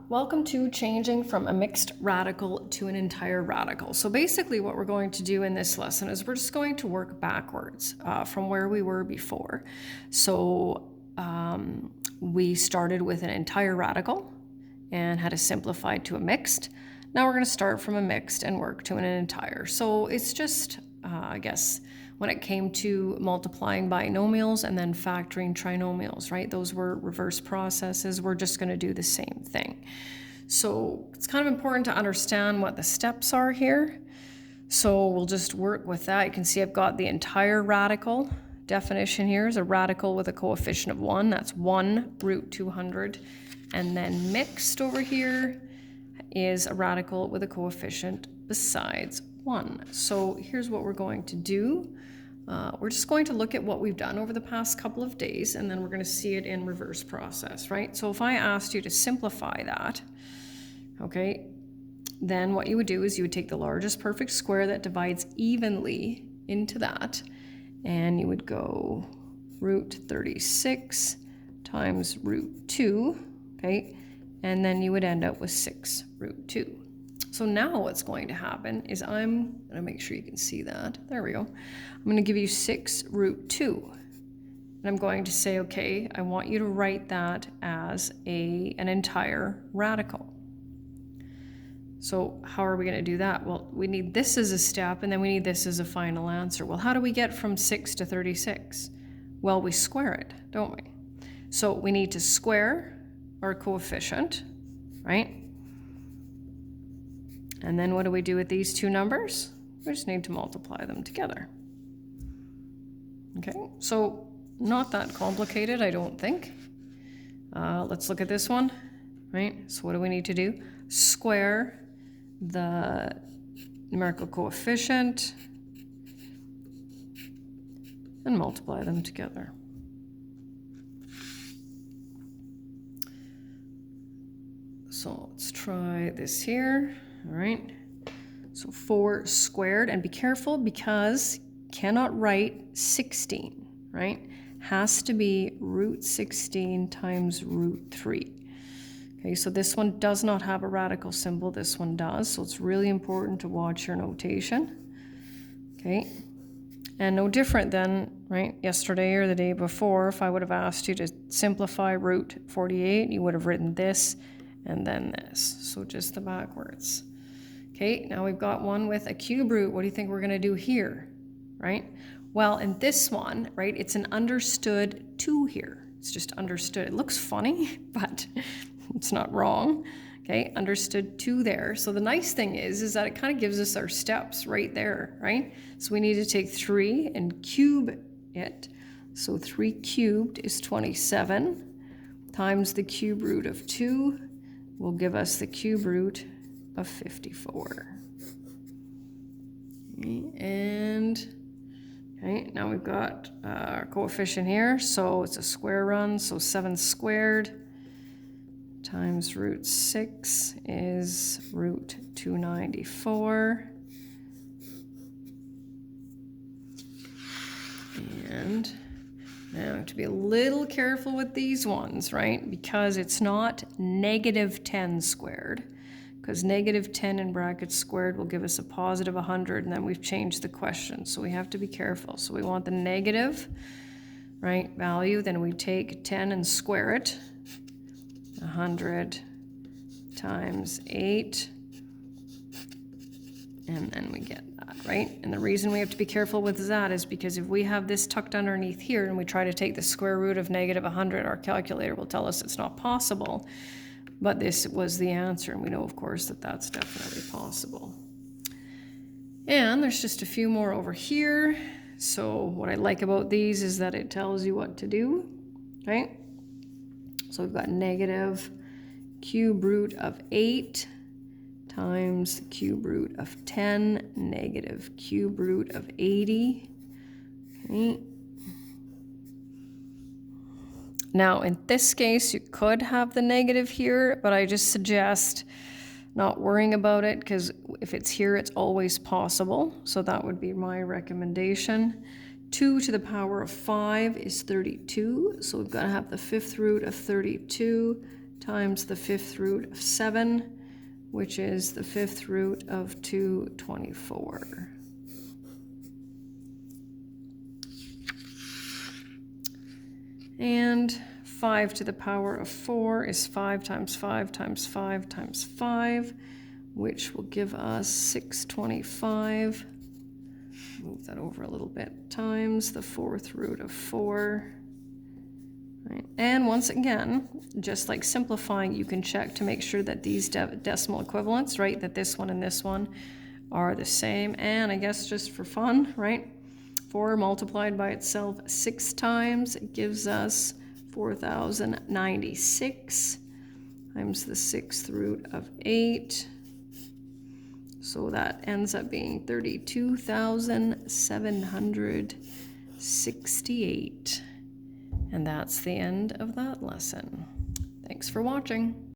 Welcome to changing from a mixed radical to an entire radical. So basically what we're going to do in this lesson is we're just going to work backwards from where we were before. So we started with an entire radical and had to simplify to a mixed. Now we're going to start from a mixed and work to an entire. So it's just, I guess, when it came to multiplying binomials and then factoring trinomials, right? Those were reverse processes. We're just going to do the same thing. So it's kind of important to understand what the steps are here. So we'll just work with that. You can see I've got the entire radical. Definition here is a radical with a coefficient of 1. That's 1 root 200. And then mixed over here is a radical with a coefficient besides 1. So here's what we're going to do. We're just going to look at what we've done over the past couple of days, and then we're going to see it in reverse process, right? So if I asked you to simplify that, okay, then what you would do is you would take the largest perfect square that divides evenly into that, and you would go root 36 times root 2, okay, and then you would end up with 6 root 2. So now what's going to happen is I'm going to make sure you can see that. There we go. I'm going to give you 6 root 2. And I'm going to say, okay, I want you to write that as an entire radical. So how are we going to do that? Well, we need this as a step, and then we need this as a final answer. Well, how do we get from 6 to 36? Well, we square it, don't we? So we need to square our coefficient, right? And then what do we do with these two numbers? We just need to multiply them together. Okay, so not that complicated, I don't think. Let's look at this one, right? So what do we need to do? Square the numerical coefficient and multiply them together. So let's try this here. All right, so 4 squared, and be careful because cannot write 16, right? Has to be root 16 times root 3. Okay, so this one does not have a radical symbol, this one does, so it's really important to watch your notation. Okay, and no different than, right, yesterday or the day before, if I would have asked you to simplify root 48, you would have written this and then this, so just the backwards. Okay, now we've got one with a cube root. What do you think we're going to do here, right? Well, in this one, right, it's an understood 2 here. It's just understood. It looks funny, but it's not wrong. Okay, understood 2 there. So the nice thing is that it kind of gives us our steps right there, right? So we need to take 3 and cube it. So 3 cubed is 27 times the cube root of 2 will give us the cube root of 54. Okay, and okay, now we've got our coefficient here, so it's a square run, so 7 squared times root 6 is root 294. And now I have to be a little careful with these ones, right? Because it's not negative 10 squared. Because negative 10 in brackets squared will give us a positive 100, and then we've changed the question. So we have to be careful. So we want the negative, right, value. Then we take 10 and square it. 100 times 8. And then we get that, right? And the reason we have to be careful with that is because if we have this tucked underneath here and we try to take the square root of negative 100, our calculator will tell us it's not possible. But this was the answer, and we know, of course, that that's definitely possible. And there's just a few more over here. So what I like about these is that it tells you what to do, right? So we've got negative cube root of 8 times the cube root of 10, negative cube root of 80. Okay. Now, in this case, you could have the negative here, but I just suggest not worrying about it, because if it's here, it's always possible. So that would be my recommendation. 2 to the power of 5 is 32, so we've got to have the 5th root of 32 times the 5th root of 7, which is the 5th root of 224. And 5 to the power of 4 is 5 times 5 times 5 times 5, which will give us 625. Move that over a little bit, times the 4th root of 4. Right. And once again, just like simplifying, you can check to make sure that these decimal equivalents, right, that this one and this one are the same. And I guess just for fun, right, 4 multiplied by itself 6 times, it gives us 4,096 times the 6th root of 8. So that ends up being 32,768. And that's the end of that lesson. Thanks for watching.